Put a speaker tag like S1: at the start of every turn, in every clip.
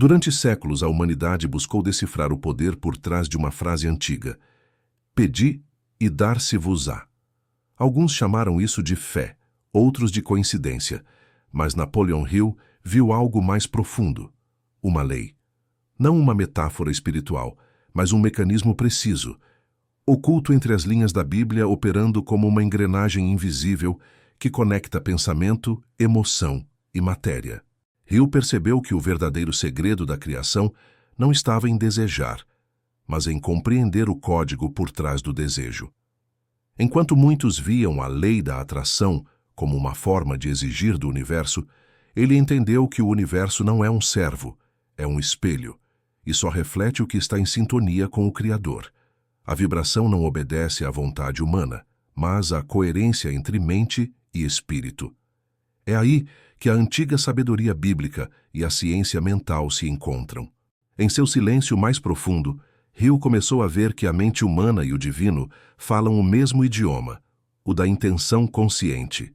S1: Durante séculos, a humanidade buscou decifrar o poder por trás de uma frase antiga: pedi e dar-se-vos-á. Alguns chamaram isso de fé, outros de coincidência, mas Napoleon Hill viu algo mais profundo: uma lei. Não uma metáfora espiritual, mas um mecanismo preciso, oculto entre as linhas da Bíblia, operando como uma engrenagem invisível que conecta pensamento, emoção e matéria. Hill percebeu que o verdadeiro segredo da criação não estava em desejar, mas em compreender o código por trás do desejo. Enquanto muitos viam a lei da atração como uma forma de exigir do universo, ele entendeu que o universo não é um servo, é um espelho, e só reflete o que está em sintonia com o Criador. A vibração não obedece à vontade humana, mas à coerência entre mente e espírito. É aí que a antiga sabedoria bíblica e a ciência mental se encontram. Em seu silêncio mais profundo, Hill começou a ver que a mente humana e o divino falam o mesmo idioma, o da intenção consciente.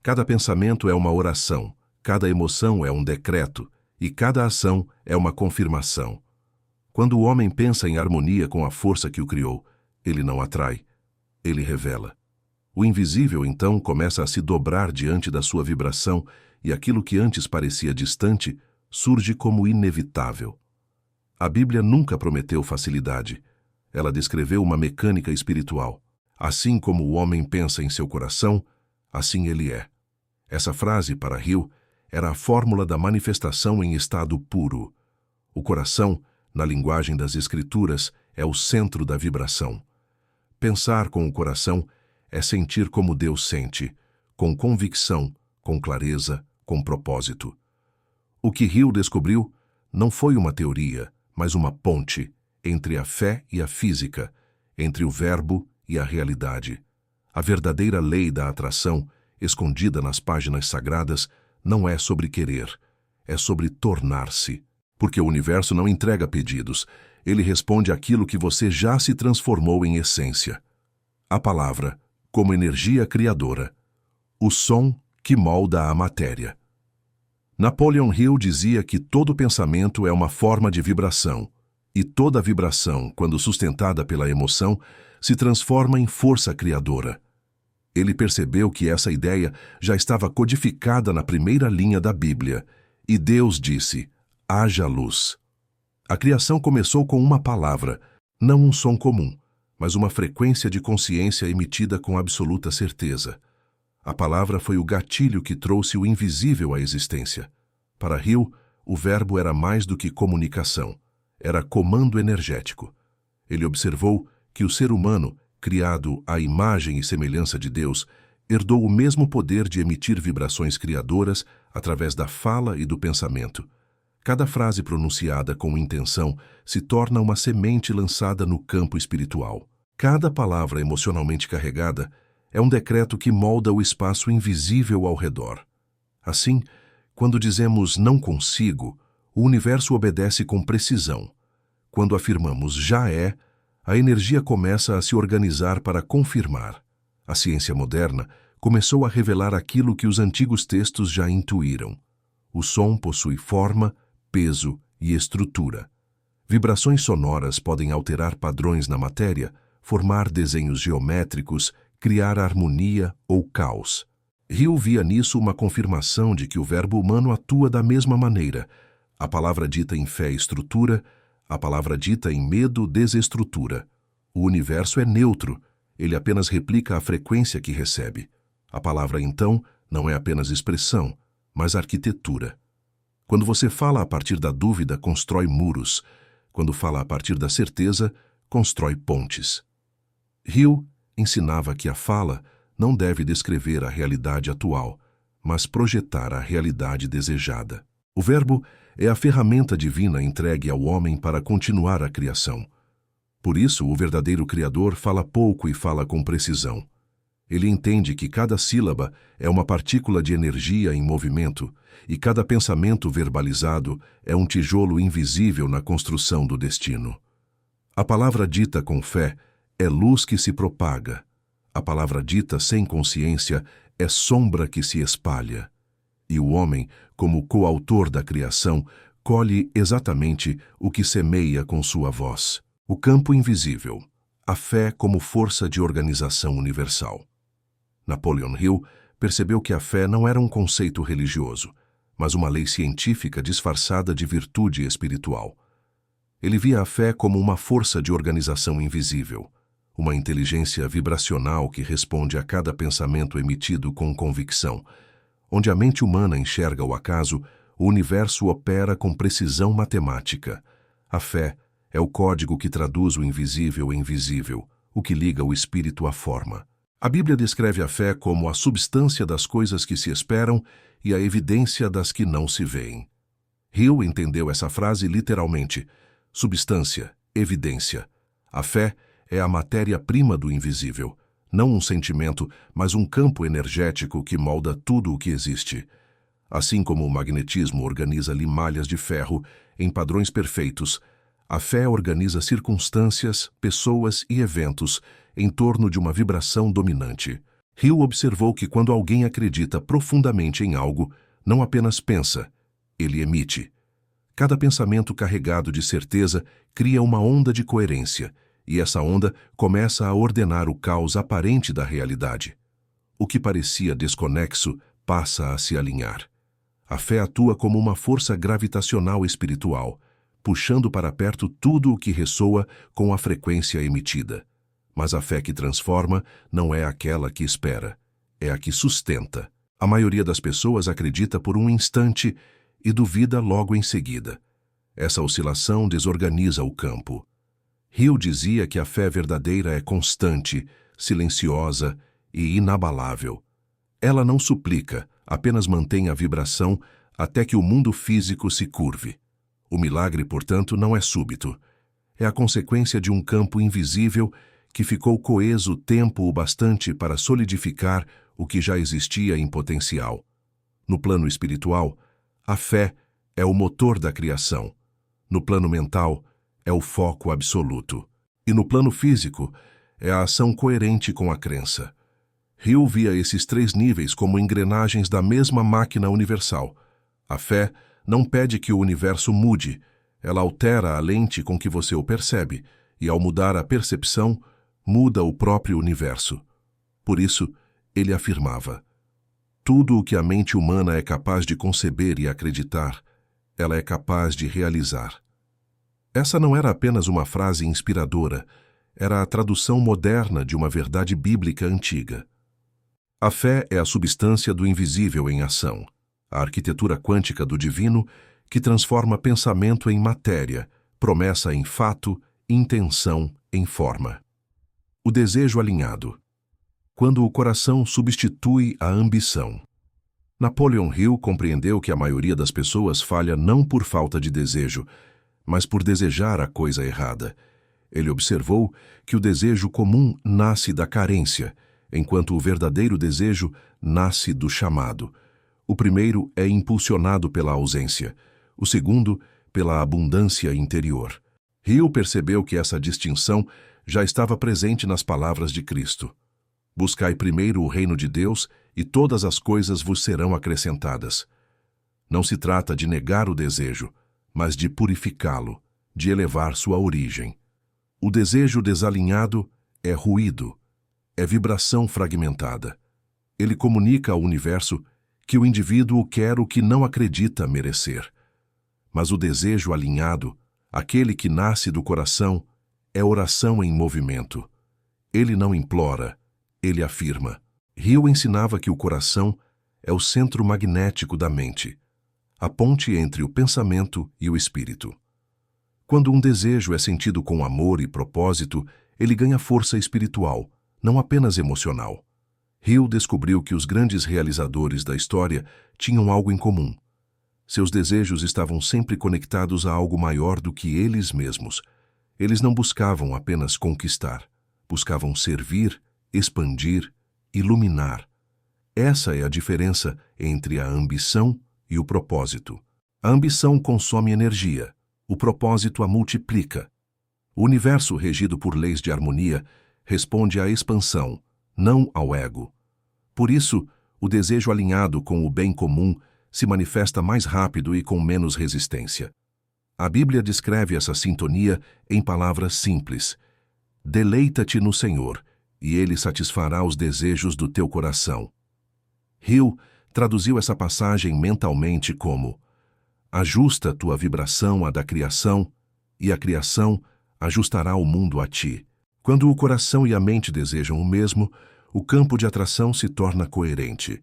S1: Cada pensamento é uma oração, cada emoção é um decreto, e cada ação é uma confirmação. Quando o homem pensa em harmonia com a força que o criou, ele não atrai, ele revela. O invisível, então, começa a se dobrar diante da sua vibração e aquilo que antes parecia distante surge como inevitável. A Bíblia nunca prometeu facilidade. Ela descreveu uma mecânica espiritual. Assim como o homem pensa em seu coração, assim ele é. Essa frase, para Hill, era a fórmula da manifestação em estado puro. O coração, na linguagem das Escrituras, é o centro da vibração. Pensar com o coração é sentir como Deus sente, com convicção, com clareza, com propósito. O que Hill descobriu não foi uma teoria, mas uma ponte entre a fé e a física, entre o verbo e a realidade. A verdadeira lei da atração, escondida nas páginas sagradas, não é sobre querer, é sobre tornar-se. Porque o universo não entrega pedidos, ele responde àquilo que você já se transformou em essência. A palavra, como energia criadora, o som que molda a matéria. Napoleon Hill dizia que todo pensamento é uma forma de vibração, e toda vibração, quando sustentada pela emoção, se transforma em força criadora. Ele percebeu que essa ideia já estava codificada na primeira linha da Bíblia, e Deus disse: haja luz. A criação começou com uma palavra, não um som comum, mas uma frequência de consciência emitida com absoluta certeza. A palavra foi o gatilho que trouxe o invisível à existência. Para Hill, o verbo era mais do que comunicação, era comando energético. Ele observou que o ser humano, criado à imagem e semelhança de Deus, herdou o mesmo poder de emitir vibrações criadoras através da fala e do pensamento. Cada frase pronunciada com intenção se torna uma semente lançada no campo espiritual. Cada palavra emocionalmente carregada é um decreto que molda o espaço invisível ao redor. Assim, quando dizemos não consigo, o universo obedece com precisão. Quando afirmamos já é, a energia começa a se organizar para confirmar. A ciência moderna começou a revelar aquilo que os antigos textos já intuíram. O som possui forma, peso e estrutura. Vibrações sonoras podem alterar padrões na matéria, formar desenhos geométricos, criar harmonia ou caos. Hill via nisso uma confirmação de que o verbo humano atua da mesma maneira. A palavra dita em fé estrutura, a palavra dita em medo desestrutura. O universo é neutro, ele apenas replica a frequência que recebe. A palavra, então, não é apenas expressão, mas arquitetura. Quando você fala a partir da dúvida, constrói muros. Quando fala a partir da certeza, constrói pontes. Hill ensinava que a fala não deve descrever a realidade atual, mas projetar a realidade desejada. O verbo é a ferramenta divina entregue ao homem para continuar a criação. Por isso, o verdadeiro Criador fala pouco e fala com precisão. Ele entende que cada sílaba é uma partícula de energia em movimento e cada pensamento verbalizado é um tijolo invisível na construção do destino. A palavra dita com fé é luz que se propaga. A palavra dita sem consciência é sombra que se espalha. E o homem, como coautor da criação, colhe exatamente o que semeia com sua voz. O campo invisível. A fé como força de organização universal. Napoleon Hill percebeu que a fé não era um conceito religioso, mas uma lei científica disfarçada de virtude espiritual. Ele via a fé como uma força de organização invisível, uma inteligência vibracional que responde a cada pensamento emitido com convicção. Onde a mente humana enxerga o acaso, o universo opera com precisão matemática. A fé é o código que traduz o invisível em visível, o que liga o espírito à forma. A Bíblia descreve a fé como a substância das coisas que se esperam e a evidência das que não se veem. Hill entendeu essa frase literalmente: substância, evidência. A fé é a matéria-prima do invisível, não um sentimento, mas um campo energético que molda tudo o que existe. Assim como o magnetismo organiza limalhas de ferro em padrões perfeitos, a fé organiza circunstâncias, pessoas e eventos em torno de uma vibração dominante. Hill observou que quando alguém acredita profundamente em algo, não apenas pensa, ele emite. Cada pensamento carregado de certeza cria uma onda de coerência, e essa onda começa a ordenar o caos aparente da realidade. O que parecia desconexo passa a se alinhar. A fé atua como uma força gravitacional espiritual, puxando para perto tudo o que ressoa com a frequência emitida. Mas a fé que transforma não é aquela que espera, é a que sustenta. A maioria das pessoas acredita por um instante e duvida logo em seguida. Essa oscilação desorganiza o campo. Hill dizia que a fé verdadeira é constante, silenciosa e inabalável. Ela não suplica, apenas mantém a vibração até que o mundo físico se curve. O milagre, portanto, não é súbito. É a consequência de um campo invisível que ficou coeso tempo o bastante para solidificar o que já existia em potencial. No plano espiritual, a fé é o motor da criação. No plano mental, é o foco absoluto. E no plano físico, é a ação coerente com a crença. Hill via esses três níveis como engrenagens da mesma máquina universal. A fé não pede que o universo mude, ela altera a lente com que você o percebe, e ao mudar a percepção, muda o próprio universo. Por isso, ele afirmava: tudo o que a mente humana é capaz de conceber e acreditar, ela é capaz de realizar. Essa não era apenas uma frase inspiradora, era a tradução moderna de uma verdade bíblica antiga. A fé é a substância do invisível em ação, a arquitetura quântica do divino que transforma pensamento em matéria, promessa em fato, intenção em forma. O desejo alinhado. Quando o coração substitui a ambição. Napoleon Hill compreendeu que a maioria das pessoas falha não por falta de desejo, mas por desejar a coisa errada. Ele observou que o desejo comum nasce da carência, enquanto o verdadeiro desejo nasce do chamado. O primeiro é impulsionado pela ausência, o segundo pela abundância interior. Hill percebeu que essa distinção já estava presente nas palavras de Cristo. Buscai primeiro o reino de Deus e todas as coisas vos serão acrescentadas. Não se trata de negar o desejo, mas de purificá-lo, de elevar sua origem. O desejo desalinhado é ruído, é vibração fragmentada. Ele comunica ao universo que o indivíduo quer o que não acredita merecer. Mas o desejo alinhado, aquele que nasce do coração, é oração em movimento. Ele não implora, ele afirma. Hill ensinava que o coração é o centro magnético da mente, a ponte entre o pensamento e o espírito. Quando um desejo é sentido com amor e propósito, ele ganha força espiritual, não apenas emocional. Hill descobriu que os grandes realizadores da história tinham algo em comum. Seus desejos estavam sempre conectados a algo maior do que eles mesmos. Eles não buscavam apenas conquistar, buscavam servir, expandir, iluminar. Essa é a diferença entre a ambição e o propósito. A ambição consome energia, o propósito a multiplica. O universo regido por leis de harmonia responde à expansão, não ao ego. Por isso, o desejo alinhado com o bem comum se manifesta mais rápido e com menos resistência. A Bíblia descreve essa sintonia em palavras simples. Deleita-te no Senhor, e Ele satisfará os desejos do teu coração. Hill traduziu essa passagem mentalmente como: ajusta tua vibração à da criação, e a criação ajustará o mundo a ti. Quando o coração e a mente desejam o mesmo, o campo de atração se torna coerente.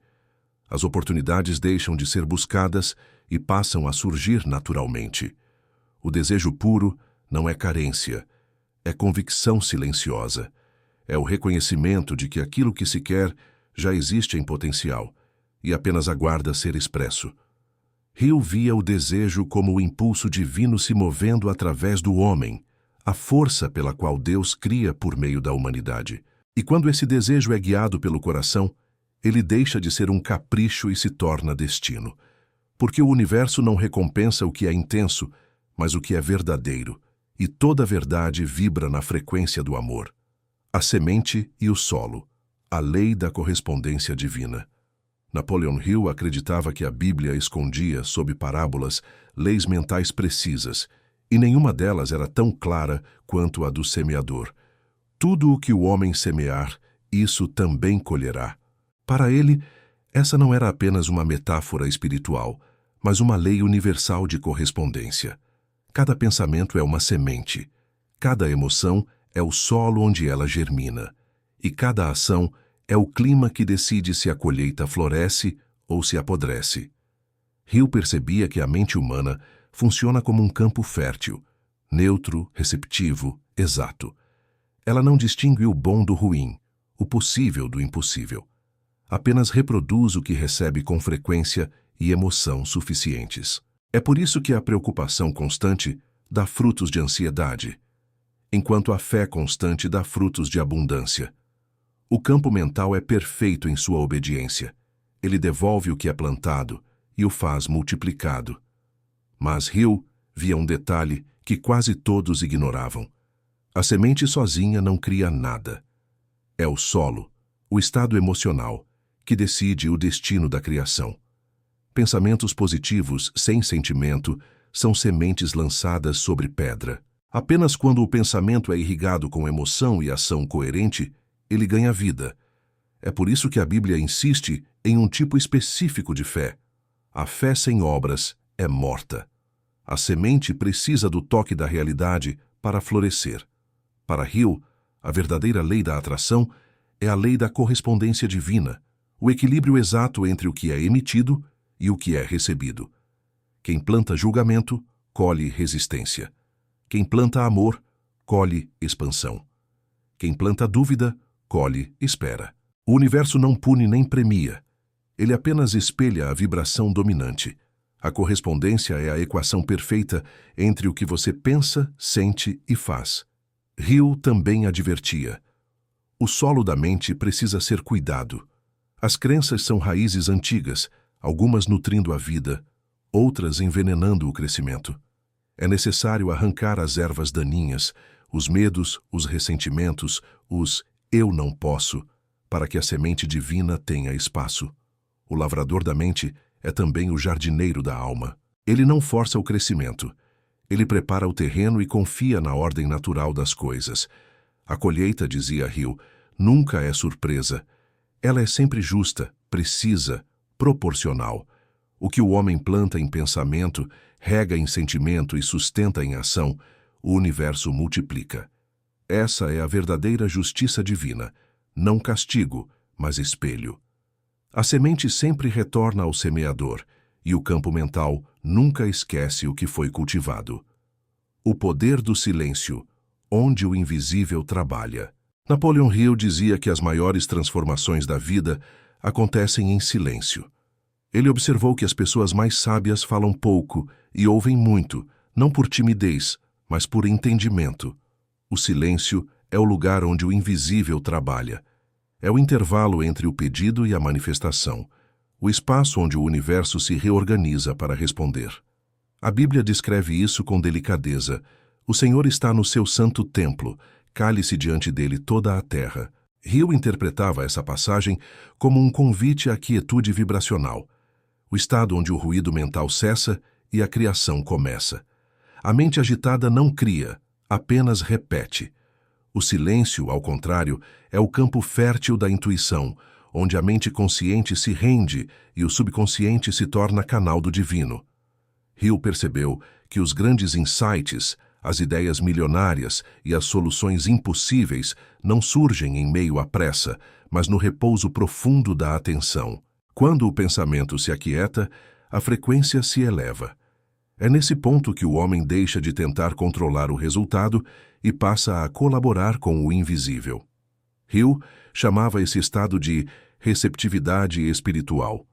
S1: As oportunidades deixam de ser buscadas e passam a surgir naturalmente. O desejo puro não é carência, é convicção silenciosa. É o reconhecimento de que aquilo que se quer já existe em potencial e apenas aguarda ser expresso. Hill via o desejo como o impulso divino se movendo através do homem, a força pela qual Deus cria por meio da humanidade. E quando esse desejo é guiado pelo coração, ele deixa de ser um capricho e se torna destino. Porque o universo não recompensa o que é intenso, mas o que é verdadeiro, e toda verdade vibra na frequência do amor. A semente e o solo, a lei da correspondência divina. Napoleon Hill acreditava que a Bíblia escondia, sob parábolas, leis mentais precisas, e nenhuma delas era tão clara quanto a do semeador. Tudo o que o homem semear, isso também colherá. Para ele, essa não era apenas uma metáfora espiritual, mas uma lei universal de correspondência. Cada pensamento é uma semente, cada emoção é o solo onde ela germina, e cada ação é o clima que decide se a colheita floresce ou se apodrece. Hill percebia que a mente humana funciona como um campo fértil, neutro, receptivo, exato. Ela não distingue o bom do ruim, o possível do impossível. Apenas reproduz o que recebe com frequência e emoção suficientes. É por isso que a preocupação constante dá frutos de ansiedade, enquanto a fé constante dá frutos de abundância. O campo mental é perfeito em sua obediência. Ele devolve o que é plantado e o faz multiplicado. Mas Hill via um detalhe que quase todos ignoravam. A semente sozinha não cria nada. É o solo, o estado emocional, que decide o destino da criação. Pensamentos positivos sem sentimento são sementes lançadas sobre pedra. Apenas quando o pensamento é irrigado com emoção e ação coerente, ele ganha vida. É por isso que a Bíblia insiste em um tipo específico de fé. A fé sem obras é morta. A semente precisa do toque da realidade para florescer. Para Hill, a verdadeira lei da atração é a lei da correspondência divina, o equilíbrio exato entre o que é emitido e o que é recebido. Quem planta julgamento, colhe resistência. Quem planta amor, colhe expansão. Quem planta dúvida, colhe espera. O universo não pune nem premia. Ele apenas espelha a vibração dominante. A correspondência é a equação perfeita entre o que você pensa, sente e faz. Hill também advertia: o solo da mente precisa ser cuidado. As crenças são raízes antigas, algumas nutrindo a vida, outras envenenando o crescimento. É necessário arrancar as ervas daninhas, os medos, os ressentimentos, os eu não posso, para que a semente divina tenha espaço. O lavrador da mente é também o jardineiro da alma. Ele não força o crescimento. Ele prepara o terreno e confia na ordem natural das coisas. A colheita, dizia Hill, nunca é surpresa. Ela é sempre justa, precisa, proporcional. O que o homem planta em pensamento, rega em sentimento e sustenta em ação, o universo multiplica. Essa é a verdadeira justiça divina, não castigo, mas espelho. A semente sempre retorna ao semeador, e o campo mental nunca esquece o que foi cultivado. O poder do silêncio, onde o invisível trabalha. Napoleon Hill dizia que as maiores transformações da vida acontecem em silêncio. Ele observou que as pessoas mais sábias falam pouco e ouvem muito, não por timidez, mas por entendimento. O silêncio é o lugar onde o invisível trabalha. É o intervalo entre o pedido e a manifestação, o espaço onde o universo se reorganiza para responder. A Bíblia descreve isso com delicadeza. O Senhor está no seu santo templo, cale-se diante dele toda a terra. Hill interpretava essa passagem como um convite à quietude vibracional, o estado onde o ruído mental cessa e a criação começa. A mente agitada não cria, apenas repete. O silêncio, ao contrário, é o campo fértil da intuição, onde a mente consciente se rende e o subconsciente se torna canal do divino. Hill percebeu que os grandes insights, as ideias milionárias e as soluções impossíveis não surgem em meio à pressa, mas no repouso profundo da atenção. Quando o pensamento se aquieta, a frequência se eleva. É nesse ponto que o homem deixa de tentar controlar o resultado e passa a colaborar com o invisível. Hill chamava esse estado de receptividade espiritual.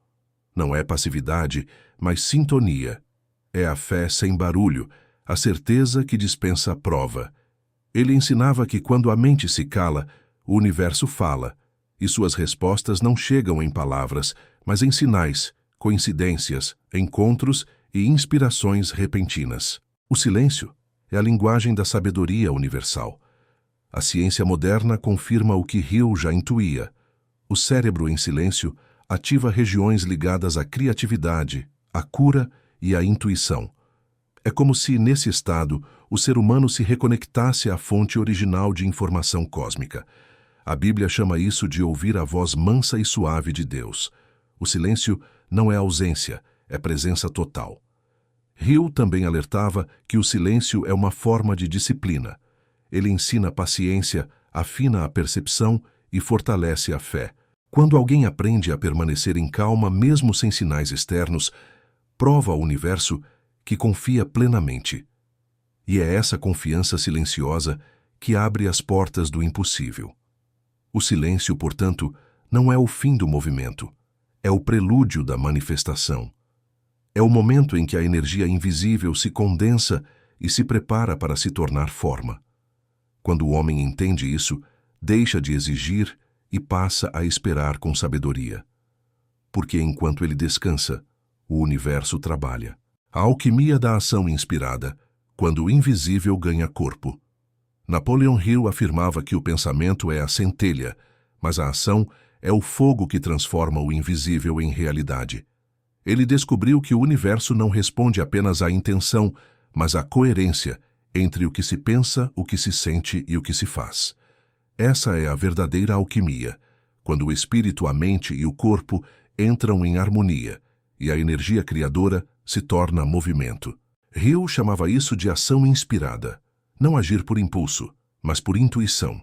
S1: Não é passividade, mas sintonia. É a fé sem barulho, a certeza que dispensa a prova. Ele ensinava que quando a mente se cala, o universo fala, e suas respostas não chegam em palavras, mas em sinais, coincidências, encontros e inspirações repentinas. O silêncio é a linguagem da sabedoria universal. A ciência moderna confirma o que Hill já intuía. O cérebro em silêncio ativa regiões ligadas à criatividade, à cura e à intuição. É como se, nesse estado, o ser humano se reconectasse à fonte original de informação cósmica. A Bíblia chama isso de ouvir a voz mansa e suave de Deus. O silêncio não é ausência, é presença total. Hill também alertava que o silêncio é uma forma de disciplina. Ele ensina paciência, afina a percepção e fortalece a fé. Quando alguém aprende a permanecer em calma mesmo sem sinais externos, prova ao universo que confia plenamente. E é essa confiança silenciosa que abre as portas do impossível. O silêncio, portanto, não é o fim do movimento, é o prelúdio da manifestação. É o momento em que a energia invisível se condensa e se prepara para se tornar forma. Quando o homem entende isso, deixa de exigir e passa a esperar com sabedoria. Porque enquanto ele descansa, o universo trabalha. A alquimia da ação inspirada, quando o invisível ganha corpo. Napoleon Hill afirmava que o pensamento é a centelha, mas a ação é o fogo que transforma o invisível em realidade. Ele descobriu que o universo não responde apenas à intenção, mas à coerência entre o que se pensa, o que se sente e o que se faz. Essa é a verdadeira alquimia, quando o espírito, a mente e o corpo entram em harmonia e a energia criadora se torna movimento. Hill chamava isso de ação inspirada. Não agir por impulso, mas por intuição.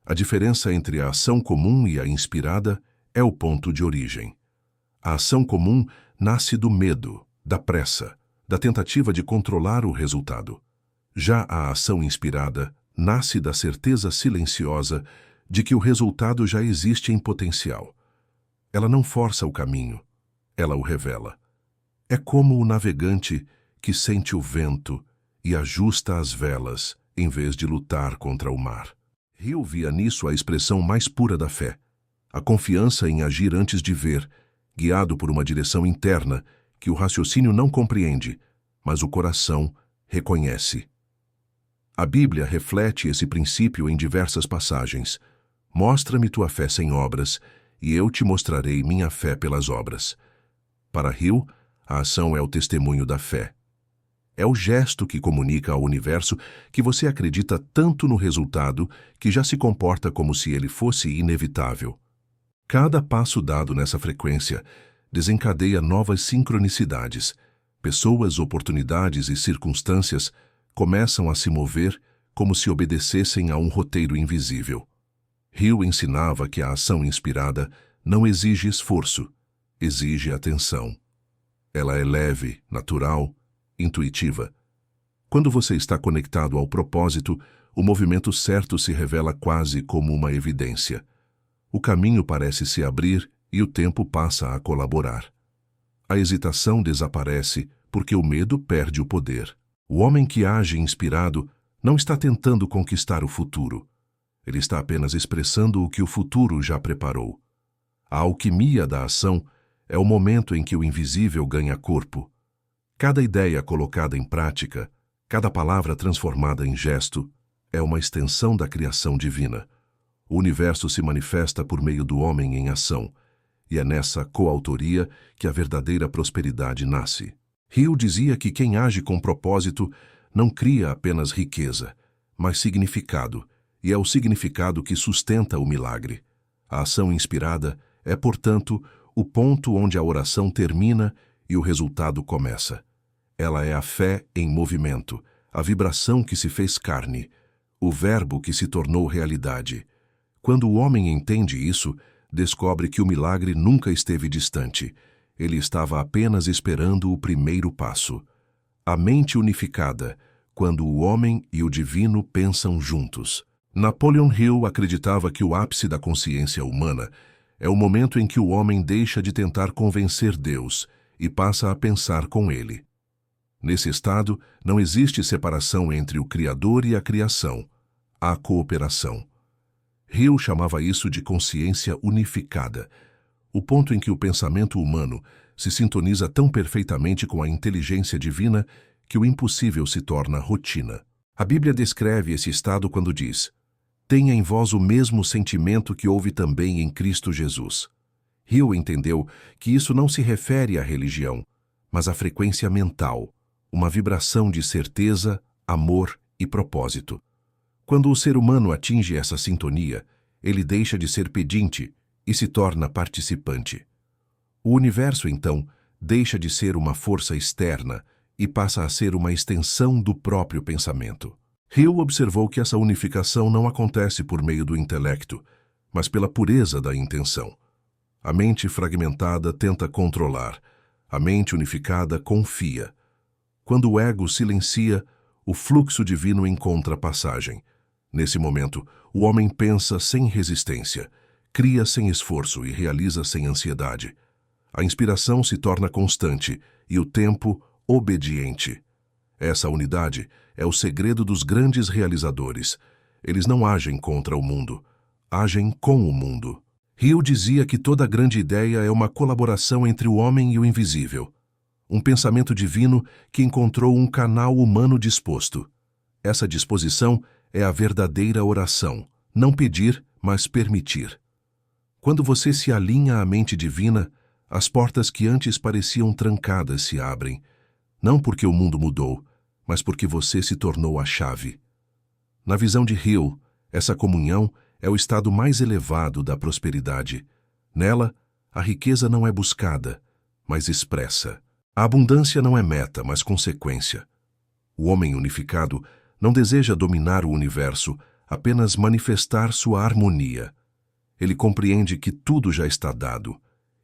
S1: A diferença entre a ação comum e a inspirada é o ponto de origem. A ação comum nasce do medo, da pressa, da tentativa de controlar o resultado. Já a ação inspirada nasce da certeza silenciosa de que o resultado já existe em potencial. Ela não força o caminho, ela o revela. É como o navegante que sente o vento e ajusta as velas em vez de lutar contra o mar. Hill via nisso a expressão mais pura da fé, a confiança em agir antes de ver, guiado por uma direção interna que o raciocínio não compreende, mas o coração reconhece. A Bíblia reflete esse princípio em diversas passagens. Mostra-me tua fé sem obras, e eu te mostrarei minha fé pelas obras. Para Hill, a ação é o testemunho da fé. É o gesto que comunica ao universo que você acredita tanto no resultado que já se comporta como se ele fosse inevitável. Cada passo dado nessa frequência desencadeia novas sincronicidades. Pessoas, oportunidades e circunstâncias começam a se mover como se obedecessem a um roteiro invisível. Hill ensinava que a ação inspirada não exige esforço, exige atenção. Ela é leve, natural, intuitiva. Quando você está conectado ao propósito, o movimento certo se revela quase como uma evidência. O caminho parece se abrir e o tempo passa a colaborar. A hesitação desaparece porque o medo perde o poder. O homem que age inspirado não está tentando conquistar o futuro. Ele está apenas expressando o que o futuro já preparou. A alquimia da ação é o momento em que o invisível ganha corpo. Cada ideia colocada em prática, cada palavra transformada em gesto, é uma extensão da criação divina. O universo se manifesta por meio do homem em ação, e é nessa coautoria que a verdadeira prosperidade nasce. Hill dizia que quem age com propósito não cria apenas riqueza, mas significado, e é o significado que sustenta o milagre. A ação inspirada é, portanto, o ponto onde a oração termina e o resultado começa. Ela é a fé em movimento, a vibração que se fez carne, o verbo que se tornou realidade. Quando o homem entende isso, descobre que o milagre nunca esteve distante. Ele estava apenas esperando o primeiro passo. A mente unificada, quando o homem e o divino pensam juntos. Napoleon Hill acreditava que o ápice da consciência humana é o momento em que o homem deixa de tentar convencer Deus e passa a pensar com ele. Nesse estado, não existe separação entre o Criador e a criação. Há cooperação. Hill chamava isso de consciência unificada, o ponto em que o pensamento humano se sintoniza tão perfeitamente com a inteligência divina que o impossível se torna rotina. A Bíblia descreve esse estado quando diz: tenha em vós o mesmo sentimento que houve também em Cristo Jesus. Hill entendeu que isso não se refere à religião, mas à frequência mental, uma vibração de certeza, amor e propósito. Quando o ser humano atinge essa sintonia, ele deixa de ser pedinte e se torna participante. O universo, então, deixa de ser uma força externa e passa a ser uma extensão do próprio pensamento. Hill observou que essa unificação não acontece por meio do intelecto, mas pela pureza da intenção. A mente fragmentada tenta controlar, a mente unificada confia. Quando o ego silencia, o fluxo divino encontra passagem. Nesse momento, o homem pensa sem resistência, cria sem esforço e realiza sem ansiedade. A inspiração se torna constante e o tempo obediente. Essa unidade é o segredo dos grandes realizadores. Eles não agem contra o mundo, agem com o mundo. Hill dizia que toda grande ideia é uma colaboração entre o homem e o invisível. Um pensamento divino que encontrou um canal humano disposto. Essa disposição é a verdadeira oração, não pedir, mas permitir. Quando você se alinha à mente divina, as portas que antes pareciam trancadas se abrem, não porque o mundo mudou, mas porque você se tornou a chave. Na visão de Hill, essa comunhão é o estado mais elevado da prosperidade. Nela, a riqueza não é buscada, mas expressa. A abundância não é meta, mas consequência. O homem unificado não deseja dominar o universo, apenas manifestar sua harmonia. Ele compreende que tudo já está dado,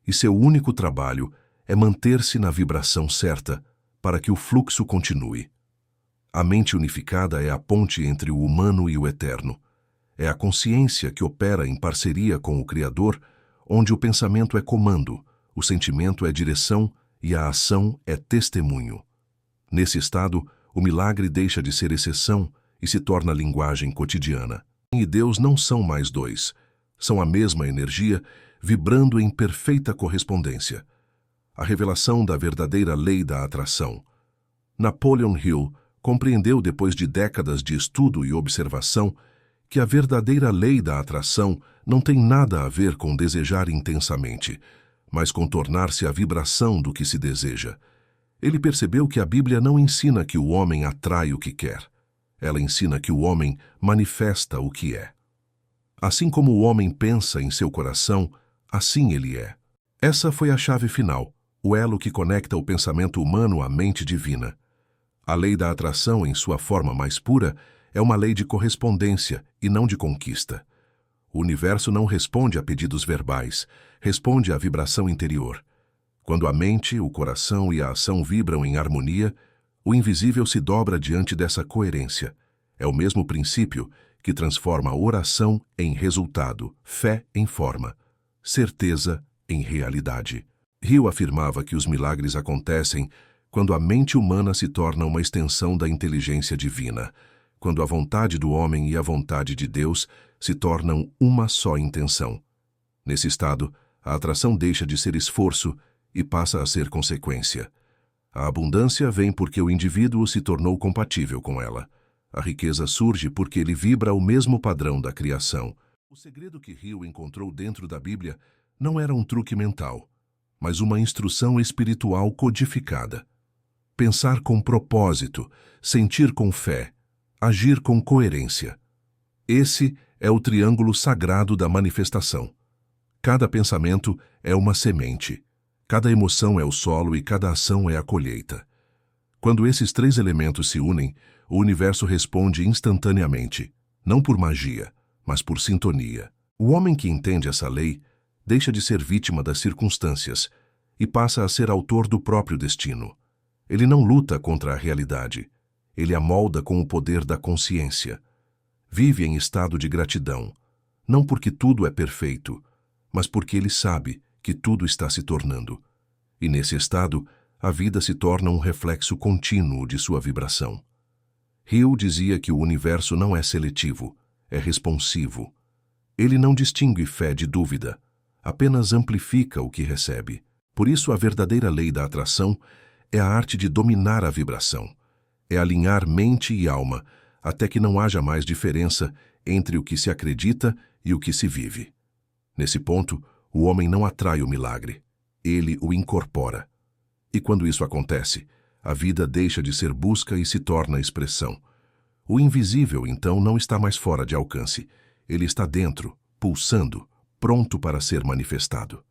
S1: e seu único trabalho é manter-se na vibração certa para que o fluxo continue. A mente unificada é a ponte entre o humano e o eterno. É a consciência que opera em parceria com o Criador, onde o pensamento é comando, o sentimento é direção e a ação é testemunho. Nesse estado, o milagre deixa de ser exceção e se torna linguagem cotidiana. E Deus não são mais dois, são a mesma energia vibrando em perfeita correspondência. A revelação da verdadeira lei da atração. Napoleon Hill compreendeu depois de décadas de estudo e observação que a verdadeira lei da atração não tem nada a ver com desejar intensamente, mas com tornar-se a vibração do que se deseja. Ele percebeu que a Bíblia não ensina que o homem atrai o que quer. Ela ensina que o homem manifesta o que é. Assim como o homem pensa em seu coração, assim ele é. Essa foi a chave final, o elo que conecta o pensamento humano à mente divina. A lei da atração, em sua forma mais pura, é uma lei de correspondência e não de conquista. O universo não responde a pedidos verbais, responde à vibração interior. Quando a mente, o coração e a ação vibram em harmonia, o invisível se dobra diante dessa coerência. É o mesmo princípio que transforma a oração em resultado, fé em forma, certeza em realidade. Hill afirmava que os milagres acontecem quando a mente humana se torna uma extensão da inteligência divina, quando a vontade do homem e a vontade de Deus se tornam uma só intenção. Nesse estado, a atração deixa de ser esforço e passa a ser consequência. A abundância vem porque o indivíduo se tornou compatível com ela. A riqueza surge porque ele vibra o mesmo padrão da criação. O segredo que Hill encontrou dentro da Bíblia não era um truque mental, mas uma instrução espiritual codificada. pensar com propósito, sentir com fé, agir com coerência. Esse é o triângulo sagrado da manifestação. Cada pensamento é uma semente, cada emoção é o solo e cada ação é a colheita. Quando esses três elementos se unem, o universo responde instantaneamente, não por magia, mas por sintonia. O homem que entende essa lei deixa de ser vítima das circunstâncias e passa a ser autor do próprio destino. Ele não luta contra a realidade, ele a molda com o poder da consciência. Vive em estado de gratidão, não porque tudo é perfeito, mas porque ele sabe que tudo está se tornando. E nesse estado, a vida se torna um reflexo contínuo de sua vibração. Hill dizia que o universo não é seletivo, é responsivo. Ele não distingue fé de dúvida, apenas amplifica o que recebe. Por isso, a verdadeira lei da atração é a arte de dominar a vibração, é alinhar mente e alma até que não haja mais diferença entre o que se acredita e o que se vive. Nesse ponto, o homem não atrai o milagre, ele o incorpora. E quando isso acontece, a vida deixa de ser busca e se torna expressão. O invisível, então, não está mais fora de alcance. Ele está dentro, pulsando, pronto para ser manifestado.